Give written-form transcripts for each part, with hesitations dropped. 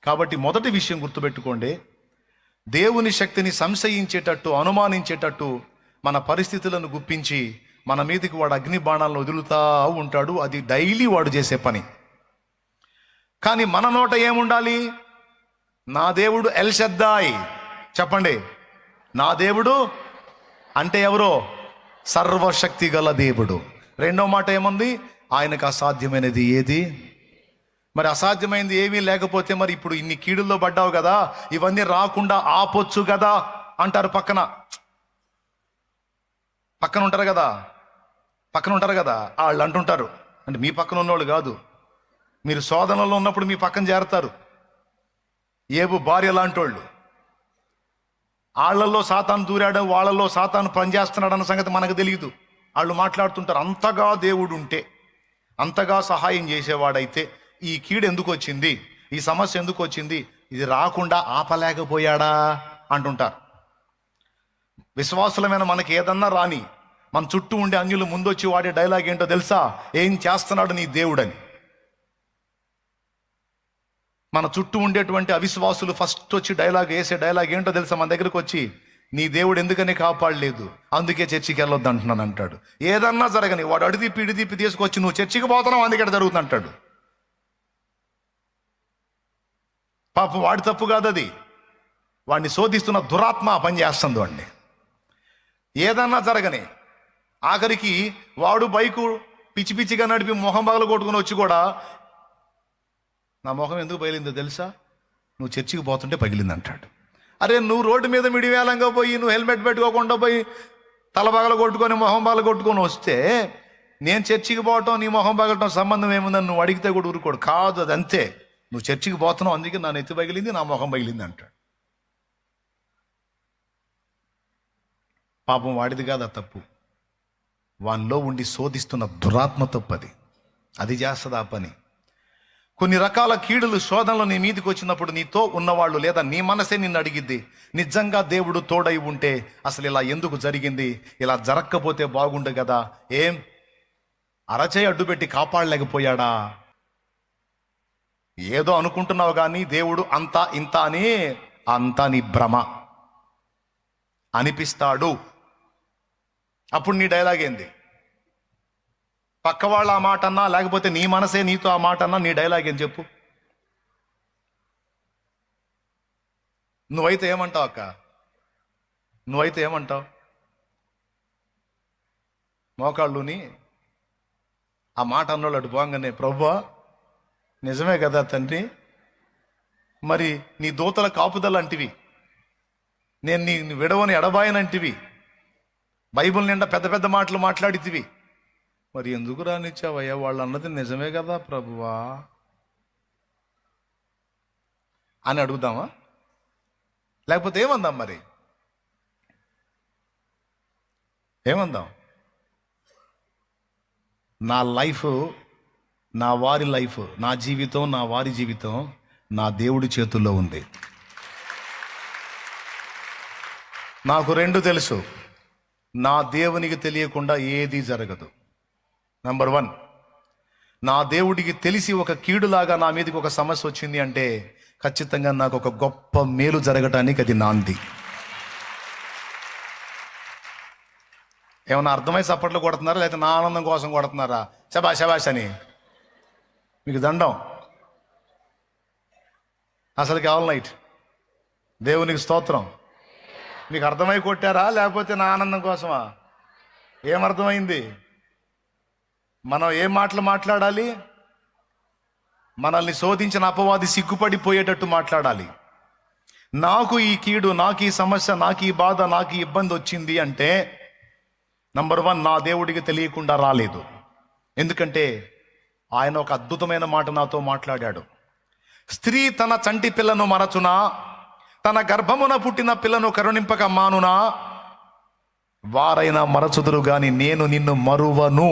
కాబట్టి మొదటి విషయం గుర్తుపెట్టుకోండి, దేవుని శక్తిని సంశయించేటట్టు, అనుమానించేటట్టు మన పరిస్థితులను గుప్పించి మన మీదకి వాడు అగ్ని బాణాలను వదులుతా ఉంటాడు. అది డైలీ వాడు చేసే పని. కానీ మన నోట ఏముండాలి? నా దేవుడు ఎల్ షద్దాయ్. చెప్పండి, నా దేవుడు అంటే ఎవరో? సర్వశక్తి గల దేవుడు. రెండో మాట ఏముంది? ఆయనకు అసాధ్యమైనది ఏది? మరి అసాధ్యమైనది ఏమీ లేకపోతే మరి ఇప్పుడు ఇన్ని కీడుల్లో పడ్డావు కదా, ఇవన్నీ రాకుండా ఆపొచ్చు కదా అంటారు. పక్కన ఉంటారు కదా వాళ్ళు అంటుంటారు. అంటే మీ పక్కన ఉన్నవాళ్ళు కాదు, మీరు శోధనలో ఉన్నప్పుడు మీ పక్కన చేరతారు. ఏబు భార్య లాంటి వాళ్ళు, వాళ్ళల్లో సాతాను దూరాడు, వాళ్ళల్లో సాతాను పనిచేస్తున్నాడు అన్న సంగతి మనకు తెలియదు. వాళ్ళు మాట్లాడుతుంటారు, అంతగా దేవుడు ఉంటే, అంతగా సహాయం చేసేవాడైతే ఈ కీడు ఎందుకు వచ్చింది, ఈ సమస్య ఎందుకు వచ్చింది, ఇది రాకుండా ఆపలేకపోయాడా అంటుంటారు. విశ్వాసులమైన మనకి ఏదన్నా రాని, మన చుట్టూ ఉండే అన్యులు ముందొచ్చి వాడే డైలాగ్ ఏంటో తెలుసా? ఏం చేస్తున్నాడు నీ దేవుడని. మన చుట్టూ ఉండేటువంటి అవిశ్వాసులు ఫస్ట్ వచ్చి వేసే డైలాగ్ ఏంటో తెలుసా? మన దగ్గరకు వచ్చి, నీ దేవుడు ఎందుకని కాపాడలేదు, అందుకే చర్చికి వెళ్ళొద్దు అంటున్నాను అంటాడు. ఏదన్నా జరగని వాడు ఇడిదిప్పి తీసుకొచ్చి నువ్వు చర్చికి పోతున్నావు అందుకే జరుగుతుంది అంటాడు. పాపం వాడి తప్పు కాదు అది, వాడిని శోధిస్తున్న దురాత్మ పని చేస్తుంది వాడిని. ఏదన్నా జరగని ఆఖరికి వాడు బైకు పిచ్చి పిచ్చిగా నడిపి మొహం పగలు కొట్టుకుని వచ్చి కూడా, నా మొహం ఎందుకు పగిలిందో తెలుసా? నువ్వు చర్చికి పోతుంటే పగిలింది అంటాడు. అరే, నువ్వు రోడ్డు మీద మిడివేలంగా పోయి నువ్వు హెల్మెట్ పెట్టుకోకుండా పోయి తల పగల కొట్టుకొని మొహం పగల కొట్టుకొని వస్తే నేను చర్చికి పోవటం నీ మొహం పగలటం సంబంధం ఏముందని నువ్వు అడిగితే కూడా ఊరుకోడు. కాదు, అది అంతే, నువ్వు చర్చికి పోతున్నావు అందుకే నా నెత్తి పగిలింది, నా మొహం పగిలింది అంటాడు. పాపం వాడిది కాదు ఆ తప్పు, వానిలో ఉండి శోధిస్తున్న దురాత్మ తప్పు అది చేస్తుంది ఆ పని. కొన్ని రకాల కీడులు, శోధనలు నీ మీదకి వచ్చినప్పుడు నీతో ఉన్నవాళ్ళు లేదా నీ మనసే నిన్ను అడిగిద్ది, నిజంగా దేవుడు తోడై ఉంటే అసలు ఇలా ఎందుకు జరిగింది, ఇలా జరగకపోతే బాగుండు కదా, ఏం అరచేయి అడ్డుపెట్టి కాపాడలేకపోయాడా? ఏదో అనుకుంటున్నావు కానీ దేవుడు అంతా ఇంత అని, అంతా నీ భ్రమ అనిపిస్తాడు. అప్పుడు నీ డైలాగ్ ఏంది? పక్క వాళ్ళు ఆ మాట అన్నా, లేకపోతే నీ మనసే నీతో ఆ మాట అన్నా, నీ డైలాగ్ ఏం చెప్పు? నువ్వైతే ఏమంటావు అక్క? నువ్వైతే ఏమంటావు? మోకాళ్ళుని ఆ మాట అన్నోళ్ళు అటు పోగానే, ప్రభువా నిజమే కదా తండ్రి, మరి నీ దూతల కాపుదల అంటివి, నేను నీ విడవని ఎడబాయనంటివి, బైబిల్ నిండా పెద్ద పెద్ద మాటలు మాట్లాడితివి, మరి ఎందుకు రానిచ్చావయ్యా? వాళ్ళు అన్నది నిజమే కదా ప్రభువా అని అడుగుదామా? లేకపోతే ఏమందాం? మరి ఏమందాం? నా లైఫ్, నా వారి లైఫ్, నా జీవితం, నా వారి జీవితం నా దేవుడి చేతుల్లో ఉంది. నాకు రెండు తెలుసు, నా దేవునికి తెలియకుండా ఏది జరగదు. నంబర్ 1, నా దేవుడికి తెలిసి ఒక కీడులాగా నా మీదకి ఒక సమస్య వచ్చింది అంటే ఖచ్చితంగా నాకు ఒక గొప్ప మేలు జరగటానికి అది నాంది. ఏమన్నా అర్థమై చప్పట్లు కొడుతున్నారా, లేకపోతే నా ఆనందం కోసం కొడుతున్నారా? శబాష్ శబాష్ అని మీకు దండం. అసలుకి ఆల్ నైట్ దేవునికి స్తోత్రం. మీకు అర్థమై కొట్టారా, లేకపోతే నా ఆనందం కోసమా? ఏమర్థమైంది? మనం ఏం మాటలు మాట్లాడాలి? మనల్ని శోధించిన అపవాది సిగ్గుపడిపోయేటట్టు మాట్లాడాలి. నాకు ఈ కీడు, నాకు ఈ సమస్య, నాకు ఈ బాధ, నాకు ఈ ఇబ్బంది వచ్చింది అంటే నంబర్ 1, నా దేవుడికి తెలియకుండా రాలేదు. ఎందుకంటే ఆయన ఒక అద్భుతమైన మాట నాతో మాట్లాడాడు. స్త్రీ తన చంటి పిల్లను మరచునా, తన గర్భమున పుట్టిన పిల్లను కరుణింపక మానునా, వారైనా మరచుదురు గాని నేను నిన్ను మరువను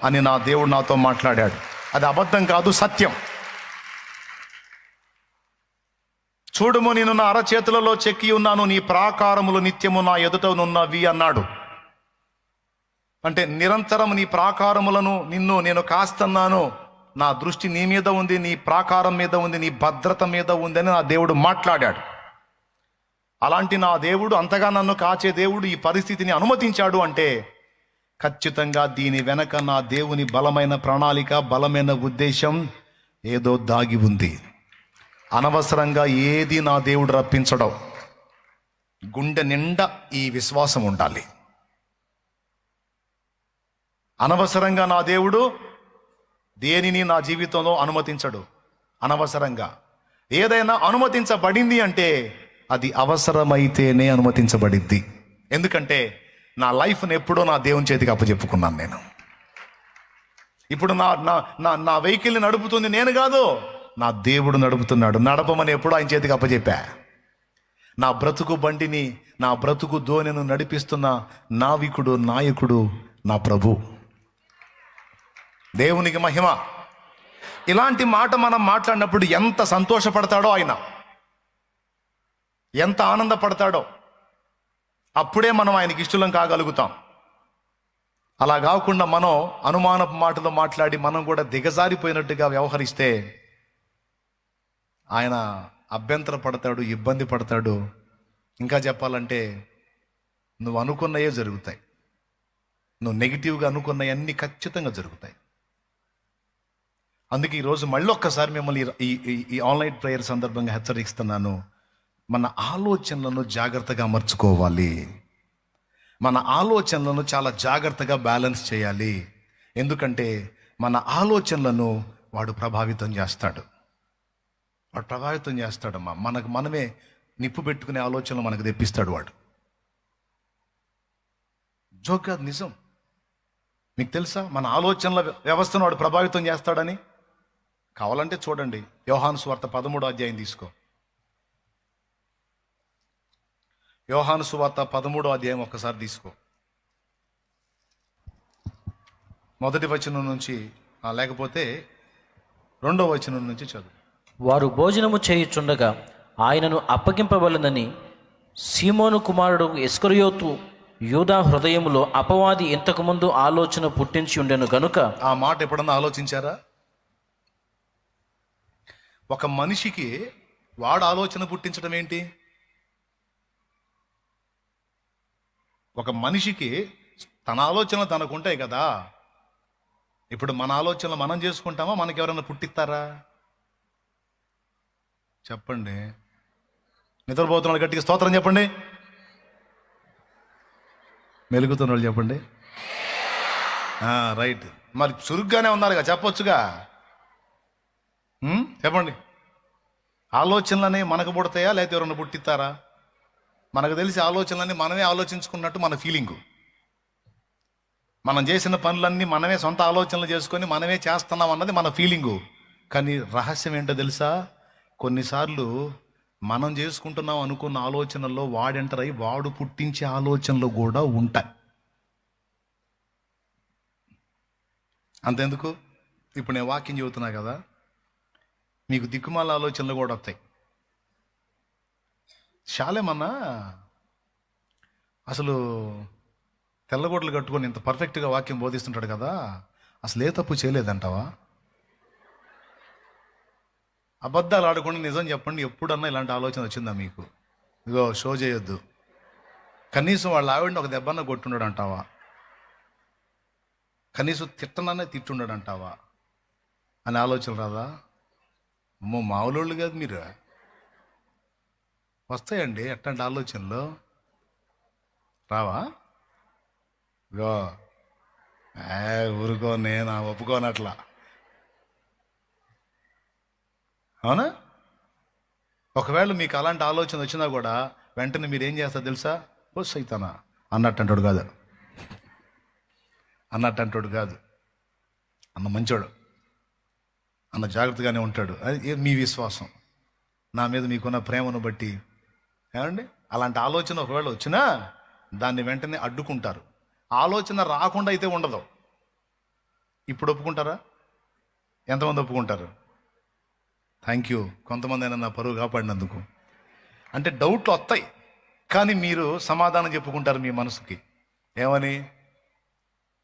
అని నా దేవుడు నాతో మాట్లాడాడు. అది అబద్ధం కాదు, సత్యం. చూడుము, నేను నా అరచేతులలో చెక్కి ఉన్నాను, నీ ప్రాకారములు నిత్యము నా ఎదుటనున్నవి అన్నాడు. అంటే నిరంతరం నీ ప్రాకారములను నిన్ను నేను కాస్తున్నాను నా దృష్టి నీ మీద ఉంది, నీ ప్రాకారం మీద ఉంది, నీ భద్రత మీద ఉంది అని నా దేవుడు మాట్లాడాడు. అలాంటి నా దేవుడు, అంతగా నన్ను కాచే దేవుడు ఈ పరిస్థితిని అనుమతించాడు అంటే ఖచ్చితంగా దీని వెనక నా దేవుని బలమైన ప్రణాళిక, బలమైన ఉద్దేశం ఏదో దాగి ఉంది. అనవసరంగా ఏది నా దేవుడు రప్పించడం. గుండె నిండా ఈ విశ్వాసం ఉండాలి. అనవసరంగా నా దేవుడు దేనిని నా జీవితంలో అనుమతించడు. అనవసరంగా ఏదైనా అనుమతించబడింది అంటే అది అవసరమైతేనే అనుమతించబడిద్ది. ఎందుకంటే నా లైఫ్ని ఎప్పుడో నా దేవుని చేతికి అప్పచెప్పుకున్నాను నేను. ఇప్పుడు నా నా నా నా వెహికల్ని నడుపుతుంది నేను కాదు, నా దేవుడు నడుపుతున్నాడు. నడపమని ఎప్పుడో ఆయన చేతికి అప్పచెప్పా. నా బ్రతుకు బండిని, నా బ్రతుకు ధోనిను నడిపిస్తున్న నావికుడు, నాయకుడు నా ప్రభు. దేవునికి మహిమ. ఇలాంటి మాట మనం మాట్లాడినప్పుడు ఎంత సంతోషపడతాడో ఆయన, ఎంత ఆనందపడతాడో. అప్పుడే మనం ఆయనకి ఇష్టలం కాగలుగుతాం. అలా కాకుండా మనం అనుమానపు మాటలు మాట్లాడి మనం కూడా దిగజారిపోయినట్టుగా వ్యవహరిస్తే ఆయన అభ్యంతర పడతాడు, ఇబ్బంది పడతాడు. ఇంకా చెప్పాలంటే నువ్వు అనుకున్నయే జరుగుతాయి. నువ్వు నెగిటివ్గా అనుకున్నవన్నీ ఖచ్చితంగా జరుగుతాయి. అందుకే ఈరోజు మళ్ళీ ఒక్కసారి మిమ్మల్ని ఈ ఆన్లైన్ ప్రేయర్ సందర్భంగా హెచ్చరిస్తున్నాను. మన ఆలోచనలను జాగ్రత్తగా అమర్చుకోవాలి. మన ఆలోచనలను చాలా జాగ్రత్తగా బ్యాలెన్స్ చేయాలి. ఎందుకంటే మన ఆలోచనలను వాడు ప్రభావితం చేస్తాడు. వాడు ప్రభావితం చేస్తాడమ్మా. మనమే నిప్పు పెట్టుకునే ఆలోచనలు మనకు తెప్పిస్తాడు వాడు. జోక్ కాదు, నిజం. మీకు తెలుసా మన ఆలోచనల వ్యవస్థను వాడు ప్రభావితం చేస్తాడని? కావాలంటే చూడండి, యోహాను సువార్త 13వ అధ్యాయం తీసుకో. యోహాను సువార్త 13వ అధ్యాయం ఒక్కసారి తీసుకో. మొదటి వచనం నుంచి, లేకపోతే 2వ వచనం నుంచి చదువు. వారు భోజనము చేయుచుండగా ఆయనను అప్పగింపవలనని సీమోను కుమారుడు ఇస్కరియోతు యూదా హృదయములో అపవాది ఇంతకుముందు ఆలోచన పుట్టించి ఉండెను గనుక. ఆ మాట ఎప్పుడన్నా ఆలోచించారా? ఒక మనిషికి వాడు ఆలోచన పుట్టించడం ఏంటి? ఒక మనిషికి తన ఆలోచనలు తనకు ఉంటాయి కదా. ఇప్పుడు మన ఆలోచనలు మనం చేసుకుంటామా? మనకెవరైనా పుట్టిస్తారా? చెప్పండి. నిద్రపోతున్నాడు గట్టిగా స్తోత్రం చెప్పండి. మెలుగుతున్న వాళ్ళు చెప్పండి. రైట్. మరి చురుగ్గానే ఉన్నారుగా, చెప్పొచ్చుగా. చెప్పండి. ఆలోచనలనే మనకు పుడతాయా లేకపోతే ఎవరన్నా పుట్టిస్తారా? మనకు తెలిసి ఆలోచనలన్నీ మనమే ఆలోచించుకున్నట్టు మన ఫీలింగు. మనం చేసిన పనులన్నీ మనమే సొంత ఆలోచనలు చేసుకొని మనమే చేస్తున్నాం అన్నది మన ఫీలింగు. కానీ రహస్యం ఏంటో తెలుసా? కొన్నిసార్లు మనం చేసుకుంటున్నాం అనుకున్న ఆలోచనల్లో వాడెంటర్ అయ్యి వాడు పుట్టించే ఆలోచనలు కూడా ఉంటాయి. అంతెందుకు, ఇప్పుడు నేను వాక్యం చెబుతున్నా కదా, మీకు దిక్కుమాల ఆలోచనలు కూడా వస్తాయి. శాలేమన్నా అసలు తెల్లగొడ్లు కట్టుకొని ఇంత పర్ఫెక్ట్గా వాక్యం బోధిస్తుంటాడు కదా, అసలు ఏ తప్పు చేయలేదంటావా? అబద్ధాలు ఆడకుండా నిజం చెప్పండి, ఎప్పుడన్నా ఇలాంటి ఆలోచన వచ్చిందా మీకు? ఇగో షో చేయొద్దు, కనీసం వాళ్ళ ఆవిడని ఒక దెబ్బన్న కొట్టుండడు అంటావా? కనీసం తిట్టననే తిట్టుండడు అంటావా అని ఆలోచన రాదా? అమ్మో, మామూలు కాదు మీరు. వస్తాయండి ఎట్లాంటి ఆలోచనలు, రావా? గో ఊరుకో, నేను ఒప్పుకోనట్లా. అవునా? ఒకవేళ మీకు అలాంటి ఆలోచన వచ్చినా కూడా వెంటనే మీరు ఏం చేస్తారు తెలుసా? ఓ సైతానా అన్నట్టు అంటాడు కాదు, అన్న మంచోడు, అన్న జాగ్రత్తగానే ఉంటాడు. అది మీ విశ్వాసం, నా మీద మీకున్న ప్రేమను బట్టి. ఏమండి, అలాంటి ఆలోచన ఒకవేళ వచ్చినా దాన్ని వెంటనే అడ్డుకుంటారు. ఆలోచన రాకుండా అయితే ఉండదు. ఇప్పుడు ఒప్పుకుంటారా? ఎంతమంది ఒప్పుకుంటారు? Thank you. కొంతమంది అయినా నా పరువు కాపాడినందుకు. అంటే డౌట్లు వస్తాయి, కానీ మీరు సమాధానం చెప్పుకుంటారు మీ మనసుకి. ఏమని?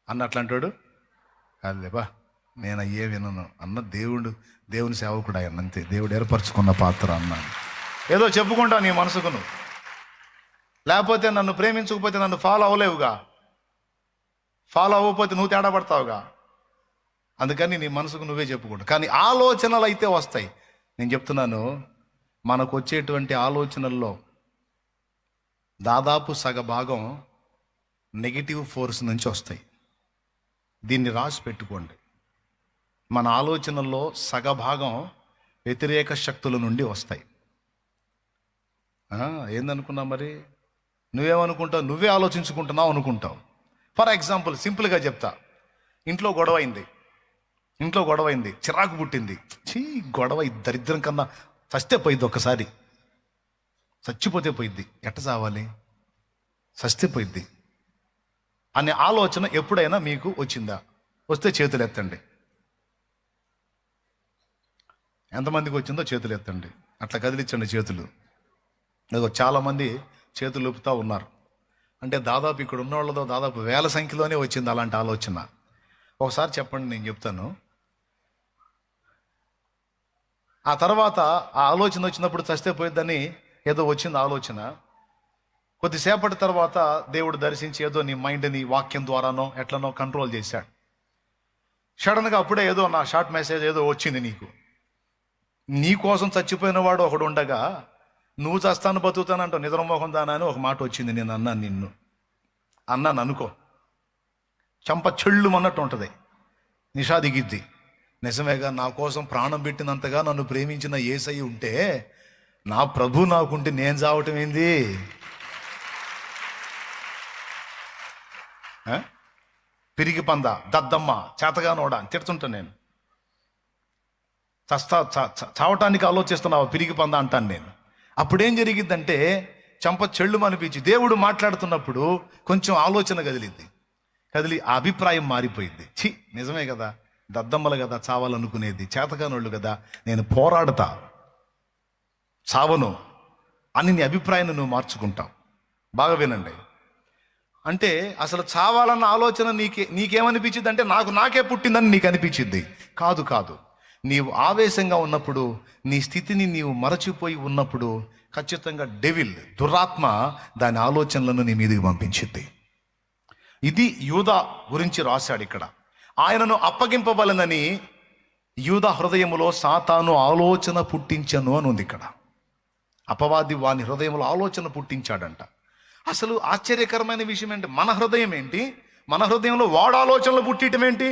అన్నట్లు అంటాడు, అదేబా నేను అయ్యే వినను అన్న. దేవుని సేవకుడు ఆయన, అంతే. దేవుడు ఏర్పరచుకున్న పాత్ర అన్నాను. ఏదో చెప్పుకుంటా నీ మనసుకు నువ్వు. లేకపోతే నన్ను ప్రేమించకపోతే నన్ను ఫాలో అవ్వలేవుగా. ఫాలో అవ్వకపోతే నువ్వు తేడా పడతావుగా. అందుకని నీ మనసుకు నువ్వే చెప్పుకుంటా. కానీ ఆలోచనలు అయితే వస్తాయి. నేను చెప్తున్నాను, మనకు వచ్చేటువంటి ఆలోచనల్లో దాదాపు సగభాగం నెగిటివ్ ఫోర్స్ నుంచి వస్తాయి. దీన్ని రాసి పెట్టుకోండి. మన ఆలోచనల్లో సగభాగం వ్యతిరేక శక్తుల నుండి వస్తాయి. ఏందనుకున్నావు మరి? నువ్వేమనుకుంటావు? నువ్వే ఆలోచించుకుంటున్నావు అనుకుంటావు. ఫర్ ఎగ్జాంపుల్ సింపుల్గా చెప్తా. ఇంట్లో గొడవ అయింది, చిరాకు పుట్టింది. గొడవ దరిద్రం కన్నా చస్తే పోయిద్ది. ఒక్కసారి చచ్చిపోతే పోయిద్ది. ఎట్ట చావాలి? చస్తే పోయిద్ది అనే ఆలోచన ఎప్పుడైనా మీకు వచ్చిందా? వస్తే చేతులు ఎత్తండి. ఎంతమందికి వచ్చిందో చేతులు ఎత్తండి. అట్లా కదిలించండి చేతులు. చాలామంది చేతులు ఊపుతూ ఉన్నారు. అంటే దాదాపు ఇక్కడ ఉన్న వాళ్ళతో దాదాపు వేల సంఖ్యలోనే వచ్చింది అలాంటి ఆలోచన. ఒకసారి చెప్పండి, నేను చెప్తాను. ఆ తర్వాత ఆ ఆలోచన వచ్చినప్పుడు చస్తే పోయిద్దని ఏదో వచ్చింది ఆలోచన. కొద్దిసేపటి తర్వాత దేవుడు దర్శించి ఏదో నీ మైండ్ని వాక్యం ద్వారానో ఎట్లనో కంట్రోల్ చేశాడు. సడన్గా అప్పుడే ఏదో నా షార్ట్ మెసేజ్ ఏదో వచ్చింది నీకు. నీ కోసం చచ్చిపోయిన వాడు ఒకడు ఉండగా నువ్వు చస్తాను బతుకుతానంటావు, నిద్రమోహం దానా అని ఒక మాట వచ్చింది. నేను అన్నాను అనుకో, చంప చెళ్ళు అన్నట్టు ఉంటుంది. నిషా దిగిద్ది. నిజమేగా, నా కోసం ప్రాణం పెట్టినంతగా నన్ను ప్రేమించిన యేసయ్య ఉంటే, నా ప్రభు నాకుంటే నేను చావటం ఏంది? పిరికి పంద, దద్దమ్మ, చేతగానోడా అని తిడుతుంటాను నేను. చావటానికి ఆలోచిస్తున్నావు పిరికి పంద అంటాను నేను. అప్పుడేం జరిగిద్దంటే చంప చెళ్ళు అనిపించి దేవుడు మాట్లాడుతున్నప్పుడు కొంచెం ఆలోచన కదిలి ఆ అభిప్రాయం మారిపోయింది. నిజమే కదా, దద్దమ్మలు కదా చావాలనుకునేది, చేతగానోళ్ళు కదా, నేను పోరాడతా చావను అని నీ అభిప్రాయాన్ని నువ్వు మార్చుకుంటావు. బాగా వినండి. అంటే అసలు చావాలన్న ఆలోచన నీకేమనిపించింది అంటే నాకే పుట్టిందని నీకు అనిపించింది. కాదు. నీవు ఆవేశంగా ఉన్నప్పుడు, నీ స్థితిని నీవు మరచిపోయి ఉన్నప్పుడు ఖచ్చితంగా డెవిల్, దురాత్మ దాని ఆలోచనలను నీ మీదకి పంపించింది. ఇది యూదా గురించి రాశాడు ఇక్కడ. ఆయనను అప్పగింపబలనని యూదా హృదయములో సాతాను ఆలోచన పుట్టించను అని ఉంది ఇక్కడ. అపవాది వాని హృదయంలో ఆలోచన పుట్టించాడంట. అసలు ఆశ్చర్యకరమైన విషయం ఏంటి? మన హృదయం ఏంటి? మన హృదయంలో వాడు ఆలోచనలు పుట్టియటం ఏంటి?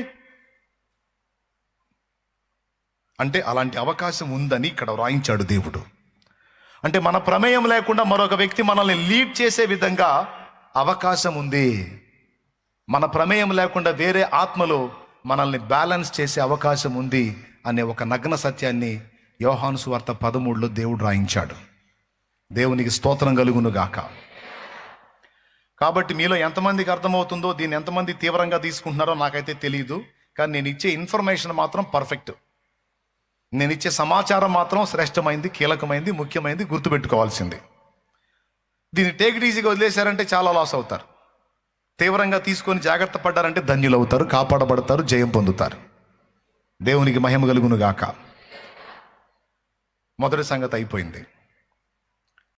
అంటే అలాంటి అవకాశం ఉందని ఇక్కడ వ్రాయించాడు దేవుడు. అంటే మన ప్రమేయం లేకుండా మరొక వ్యక్తి మనల్ని లీడ్ చేసే విధంగా అవకాశం ఉంది. మన ప్రమేయం లేకుండా వేరే ఆత్మలు మనల్ని బ్యాలెన్స్ చేసే అవకాశం ఉంది అనే ఒక నగ్న సత్యాన్ని యోహాను సువార్త 13లో దేవుడు రాయించాడు. దేవునికి స్తోత్రం కలుగును గాక. కాబట్టి మీలో ఎంతమందికి అర్థమవుతుందో, దీన్ని ఎంతమంది తీవ్రంగా తీసుకుంటున్నారో నాకైతే తెలియదు. కానీ నేను ఇచ్చే ఇన్ఫర్మేషన్ మాత్రం పర్ఫెక్ట్. నేను ఇచ్చే సమాచారం మాత్రం శ్రేష్టమైంది, కీలకమైంది, ముఖ్యమైనది, గుర్తుపెట్టుకోవాల్సింది. దీన్ని టేక్ ఇట్ ఈజీగా వదిలేశారంటే చాలా లాస్ అవుతారు. తీవ్రంగా తీసుకొని జాగ్రత్త పడ్డారంటే ధన్యులు అవుతారు, కాపాడబడతారు, జయం పొందుతారు. దేవునికి మహిమ కలుగును గాక. మొదటి సంగతి అయిపోయింది.